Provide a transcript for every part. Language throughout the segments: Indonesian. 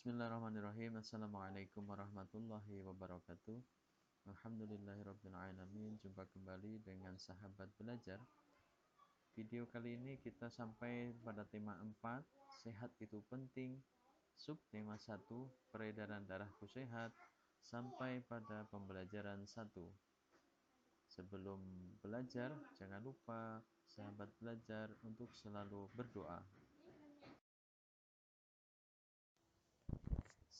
Bismillahirrahmanirrahim. Assalamualaikum warahmatullahi wabarakatuh. Alhamdulillahirrabbilalamin. Jumpa kembali dengan sahabat belajar. Video kali ini kita sampai pada tema 4, sehat itu penting. Subtema 1, peredaran darahku sehat, sampai pada pembelajaran 1. Sebelum belajar, jangan lupa sahabat belajar untuk selalu berdoa.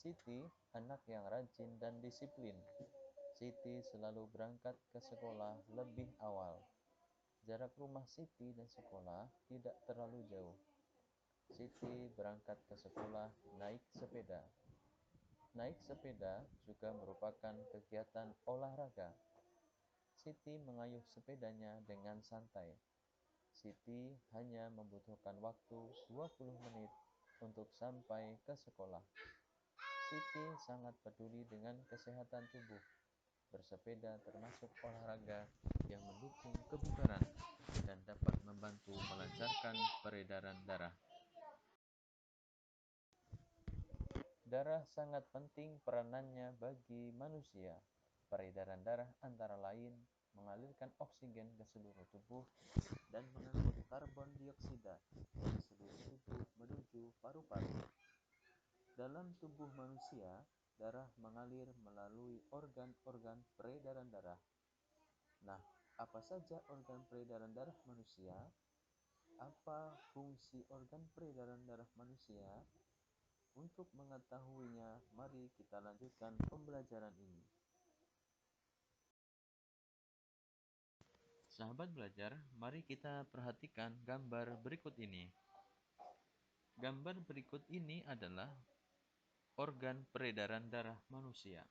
Siti, anak yang rajin dan disiplin. Siti selalu berangkat ke sekolah lebih awal. Jarak rumah Siti dan sekolah tidak terlalu jauh. Siti berangkat ke sekolah naik sepeda. Naik sepeda juga merupakan kegiatan olahraga. Siti mengayuh sepedanya dengan santai. Siti hanya membutuhkan waktu 20 menit untuk sampai ke sekolah. Siti sangat peduli dengan kesehatan tubuh. Bersepeda termasuk olahraga yang mendukung kebugaran dan dapat membantu melancarkan peredaran darah. Darah sangat penting peranannya bagi manusia. Peredaran darah antara lain mengalirkan oksigen ke seluruh tubuh dan mengangkut karbon dioksida dari seluruh tubuh menuju paru-paru. Dalam tubuh manusia, darah mengalir melalui organ-organ peredaran darah. Nah, apa saja organ peredaran darah manusia? Apa fungsi organ peredaran darah manusia? Untuk mengetahuinya, mari kita lanjutkan pembelajaran ini. Sahabat belajar, mari kita perhatikan gambar berikut ini. Gambar berikut ini adalah organ peredaran darah manusia.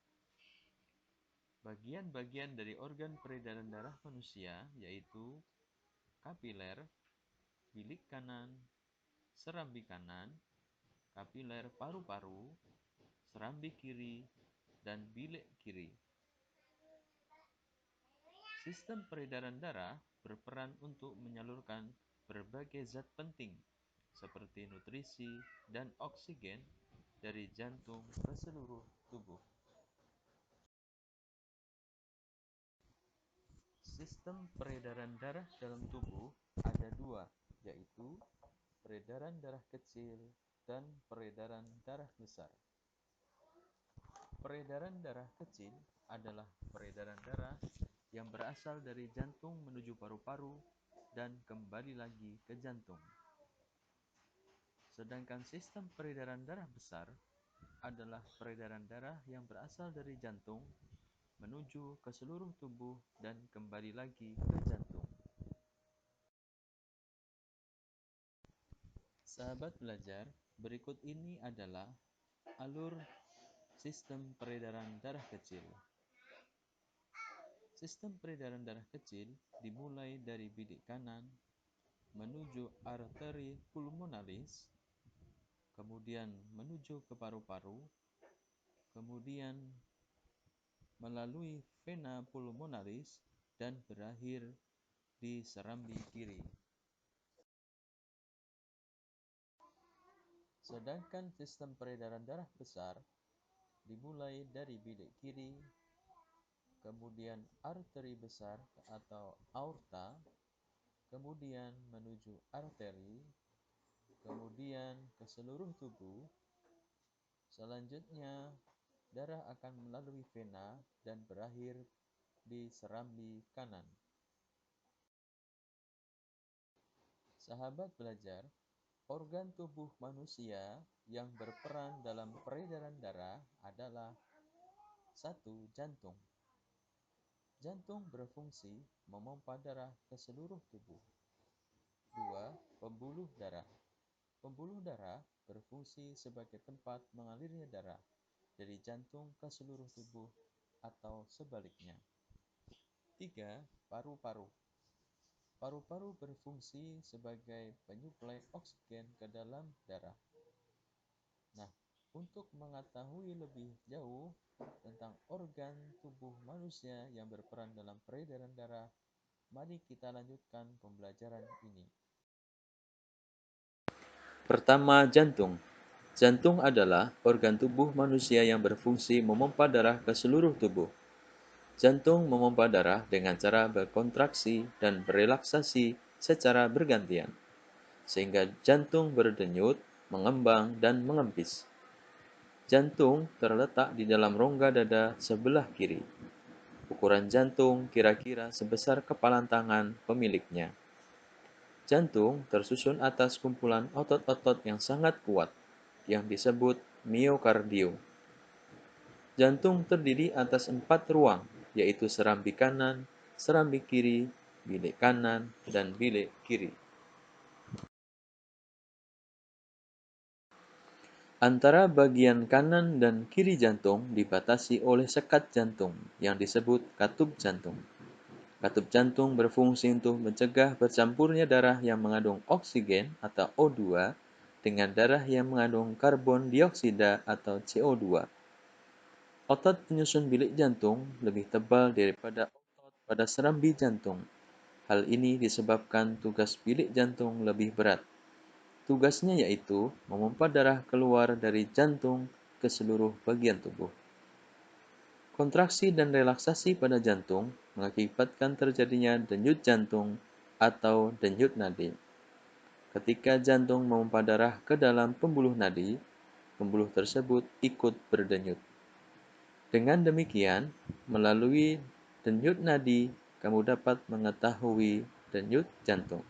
Bagian-bagian dari organ peredaran darah manusia yaitu kapiler, bilik kanan, serambi kanan, kapiler paru-paru, serambi kiri, dan bilik kiri. Sistem peredaran darah berperan untuk menyalurkan berbagai zat penting seperti nutrisi dan oksigen dari jantung ke seluruh tubuh. Sistem peredaran darah dalam tubuh ada dua, yaitu peredaran darah kecil dan peredaran darah besar. Peredaran darah kecil adalah peredaran darah yang berasal dari jantung menuju paru-paru dan kembali lagi ke jantung. Sedangkan sistem peredaran darah besar adalah peredaran darah yang berasal dari jantung menuju ke seluruh tubuh dan kembali lagi ke jantung. Sahabat belajar, berikut ini adalah alur sistem peredaran darah kecil. Sistem peredaran darah kecil dimulai dari bidik kanan menuju arteri pulmonalis, kemudian menuju ke paru-paru, kemudian melalui vena pulmonalis dan berakhir di serambi kiri. Sedangkan sistem peredaran darah besar dimulai dari bilik kiri, kemudian arteri besar atau aorta, kemudian menuju arteri, kemudian ke seluruh tubuh. Selanjutnya, darah akan melalui vena dan berakhir di serambi kanan. Sahabat belajar, organ tubuh manusia yang berperan dalam peredaran darah adalah 1. Jantung. Jantung berfungsi memompa darah ke seluruh tubuh. 2. Pembuluh darah. Pembuluh darah berfungsi sebagai tempat mengalirnya darah dari jantung ke seluruh tubuh atau sebaliknya. 3. Paru-paru. Paru-paru berfungsi sebagai penyuplai oksigen ke dalam darah. Nah, untuk mengetahui lebih jauh tentang organ tubuh manusia yang berperan dalam peredaran darah, mari kita lanjutkan pembelajaran ini. Pertama, jantung. Jantung adalah organ tubuh manusia yang berfungsi memompa darah ke seluruh tubuh. Jantung memompa darah dengan cara berkontraksi dan berelaksasi secara bergantian, sehingga jantung berdenyut, mengembang, dan mengempis. Jantung terletak di dalam rongga dada sebelah kiri. Ukuran jantung kira-kira sebesar kepalan tangan pemiliknya. Jantung tersusun atas kumpulan otot-otot yang sangat kuat, yang disebut miokardium. Jantung terdiri atas 4 ruang, yaitu serambi kanan, serambi kiri, bilik kanan, dan bilik kiri. Antara bagian kanan dan kiri jantung dibatasi oleh sekat jantung yang disebut katup jantung. Katup jantung berfungsi untuk mencegah bercampurnya darah yang mengandung oksigen atau O2 dengan darah yang mengandung karbon dioksida atau CO2. Otot penyusun bilik jantung lebih tebal daripada otot pada serambi jantung. Hal ini disebabkan tugas bilik jantung lebih berat. Tugasnya yaitu memompa darah keluar dari jantung ke seluruh bagian tubuh. Kontraksi dan relaksasi pada jantung mengakibatkan terjadinya denyut jantung atau denyut nadi. Ketika jantung memompa darah ke dalam pembuluh nadi, pembuluh tersebut ikut berdenyut. Dengan demikian, melalui denyut nadi, kamu dapat mengetahui denyut jantung.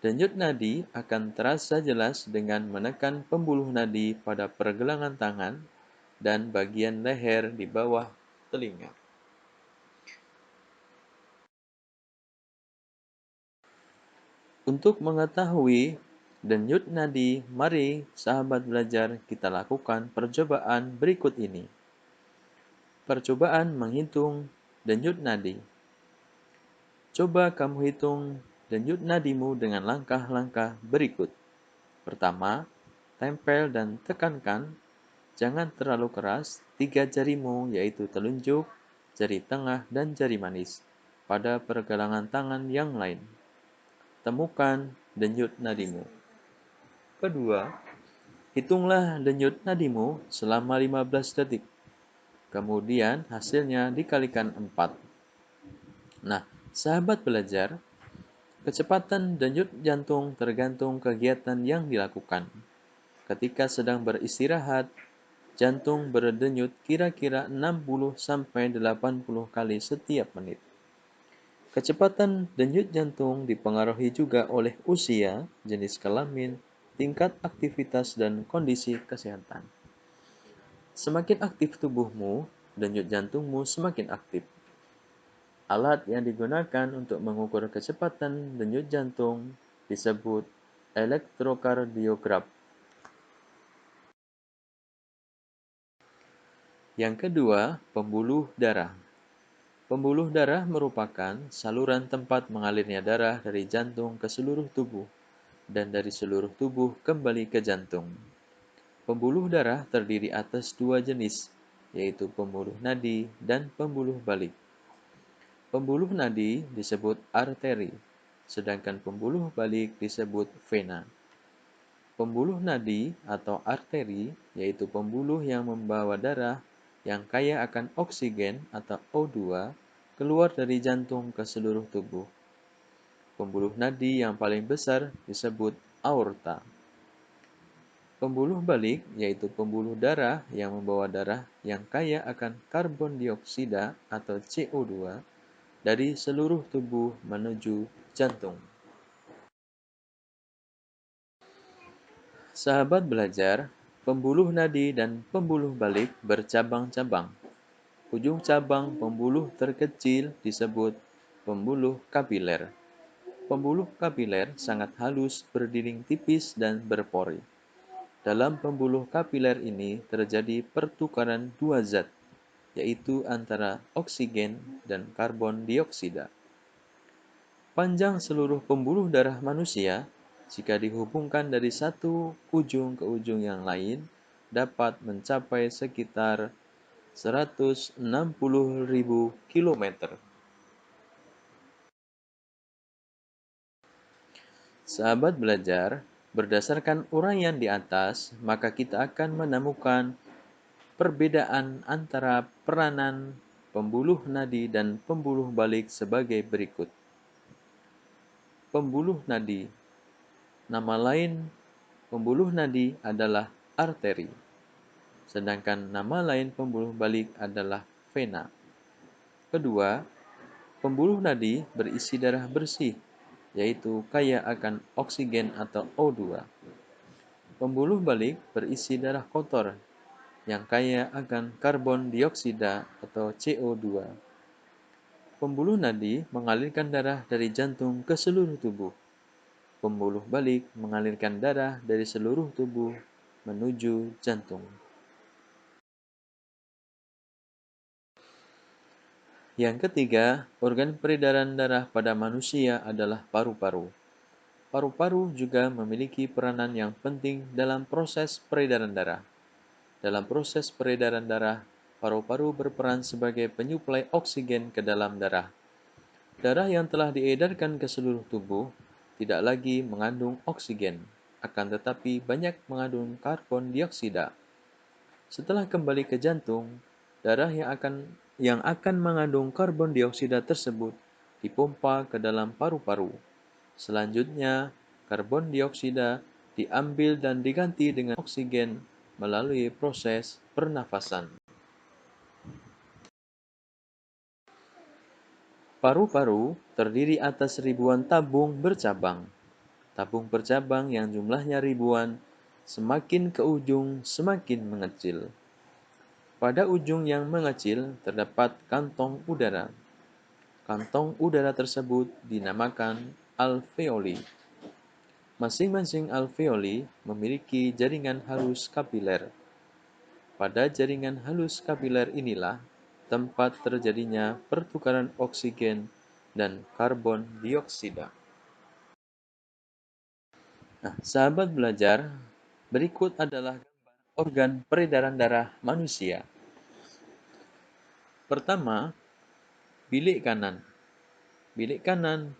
Denyut nadi akan terasa jelas dengan menekan pembuluh nadi pada pergelangan tangan dan bagian leher di bawah telinga. Untuk mengetahui denyut nadi, mari sahabat belajar kita lakukan percobaan berikut ini. Percobaan menghitung denyut nadi. Coba kamu hitung denyut nadimu dengan langkah-langkah berikut. Pertama, tempel dan tekankan, jangan terlalu keras, 3 jarimu yaitu telunjuk, jari tengah, dan jari manis pada pergelangan tangan yang lain. Temukan denyut nadimu. Kedua, hitunglah denyut nadimu selama 15 detik. Kemudian hasilnya dikalikan 4. Nah, sahabat belajar, kecepatan denyut jantung tergantung kegiatan yang dilakukan. Ketika sedang beristirahat, jantung berdenyut kira-kira 60-80 kali setiap menit. Kecepatan denyut jantung dipengaruhi juga oleh usia, jenis kelamin, tingkat aktivitas, dan kondisi kesehatan. Semakin aktif tubuhmu, denyut jantungmu semakin aktif. Alat yang digunakan untuk mengukur kecepatan denyut jantung disebut elektrokardiogram. Yang kedua, pembuluh darah. Pembuluh darah merupakan saluran tempat mengalirnya darah dari jantung ke seluruh tubuh dan dari seluruh tubuh kembali ke jantung. Pembuluh darah terdiri atas 2 jenis, yaitu pembuluh nadi dan pembuluh balik. Pembuluh nadi disebut arteri, sedangkan pembuluh balik disebut vena. Pembuluh nadi atau arteri yaitu pembuluh yang membawa darah yang kaya akan oksigen atau O2 keluar dari jantung ke seluruh tubuh. Pembuluh nadi yang paling besar disebut aorta. Pembuluh balik yaitu pembuluh darah yang membawa darah yang kaya akan karbon dioksida atau CO2 dari seluruh tubuh menuju jantung. Sahabat belajar, pembuluh nadi dan pembuluh balik bercabang-cabang. Ujung cabang pembuluh terkecil disebut pembuluh kapiler. Pembuluh kapiler sangat halus, berdinding tipis, dan berpori. Dalam pembuluh kapiler ini terjadi pertukaran 2 zat, yaitu antara oksigen dan karbon dioksida. Panjang seluruh pembuluh darah manusia, jika dihubungkan dari satu ujung ke ujung yang lain, dapat mencapai sekitar 160.000 km. Sahabat belajar, Berdasarkan uraian di atas, maka kita akan menemukan perbedaan antara peranan pembuluh nadi dan pembuluh balik sebagai berikut. Pembuluh nadi. Nama lain pembuluh nadi adalah arteri, sedangkan nama lain pembuluh balik adalah vena. Kedua, pembuluh nadi berisi darah bersih, yaitu kaya akan oksigen atau O2. Pembuluh balik berisi darah kotor, yang kaya akan karbon dioksida atau CO2. Pembuluh nadi mengalirkan darah dari jantung ke seluruh tubuh. Pembuluh balik mengalirkan darah dari seluruh tubuh menuju jantung. Yang ketiga, organ peredaran darah pada manusia adalah paru-paru. Paru-paru juga memiliki peranan yang penting dalam proses peredaran darah. Dalam proses peredaran darah, paru-paru berperan sebagai penyuplai oksigen ke dalam darah. Darah yang telah diedarkan ke seluruh tubuh tidak lagi mengandung oksigen, akan tetapi banyak mengandung karbon dioksida. Setelah kembali ke jantung, darah yang akan mengandung karbon dioksida tersebut dipompa ke dalam paru-paru. Selanjutnya, karbon dioksida diambil dan diganti dengan oksigen melalui proses pernafasan. Paru-paru terdiri atas ribuan tabung bercabang. Tabung bercabang yang jumlahnya ribuan, semakin ke ujung semakin mengecil. Pada ujung yang mengecil terdapat kantong udara. Kantong udara tersebut dinamakan alveoli. Masing-masing alveoli memiliki jaringan halus kapiler. Pada jaringan halus kapiler inilah tempat terjadinya pertukaran oksigen dan karbon dioksida. Nah, sahabat belajar, berikut adalah gambar organ peredaran darah manusia. Pertama, bilik kanan. Bilik kanan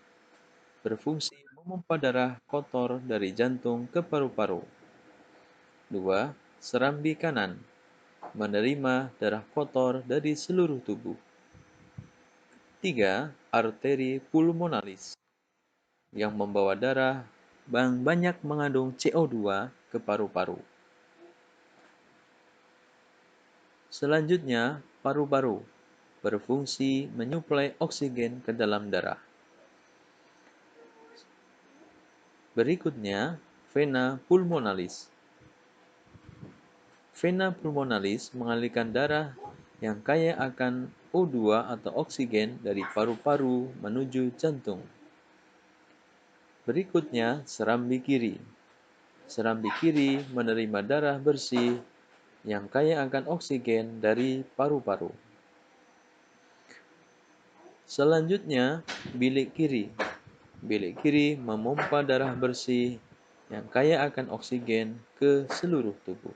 berfungsi memompa darah kotor dari jantung ke paru-paru. 2. Serambi kanan menerima darah kotor dari seluruh tubuh. 3. Arteri pulmonalis yang membawa darah yang banyak mengandung CO2 ke paru-paru. Selanjutnya, paru-paru berfungsi menyuplai oksigen ke dalam darah. Berikutnya, vena pulmonalis. Vena pulmonalis mengalirkan darah yang kaya akan O2 atau oksigen dari paru-paru menuju jantung. Berikutnya, serambi kiri. Serambi kiri menerima darah bersih yang kaya akan oksigen dari paru-paru. Selanjutnya, bilik kiri. Bilik kiri memompa darah bersih yang kaya akan oksigen ke seluruh tubuh.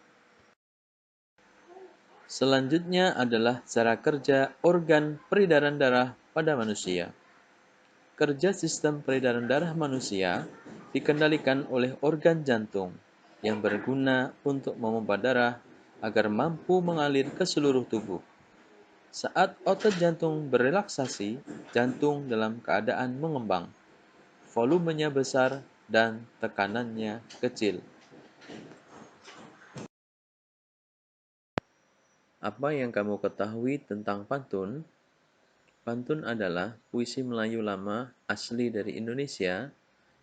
Selanjutnya adalah cara kerja organ peredaran darah pada manusia. Kerja sistem peredaran darah manusia dikendalikan oleh organ jantung yang berguna untuk memompa darah agar mampu mengalir ke seluruh tubuh. Saat otot jantung berelaksasi, jantung dalam keadaan mengembang. Volumenya besar dan tekanannya kecil. Apa yang kamu ketahui tentang pantun? Pantun adalah puisi Melayu lama asli dari Indonesia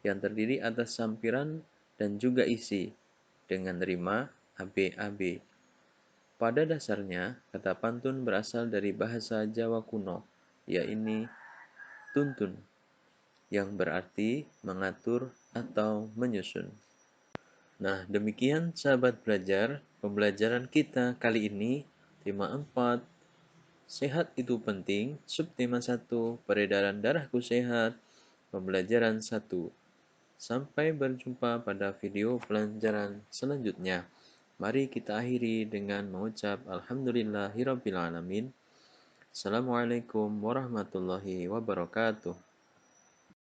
yang terdiri atas sampiran dan juga isi dengan rima AB-AB. Pada dasarnya, kata pantun berasal dari bahasa Jawa kuno, yaitu tuntun, yang berarti mengatur atau menyusun. Nah, demikian sahabat belajar, pembelajaran kita kali ini, tema 4, sehat itu penting, subtema 1, peredaran darahku sehat, pembelajaran 1. Sampai berjumpa pada video pelajaran selanjutnya. Mari kita akhiri dengan mengucap Alhamdulillahirrabbilalamin. Assalamualaikum warahmatullahi wabarakatuh.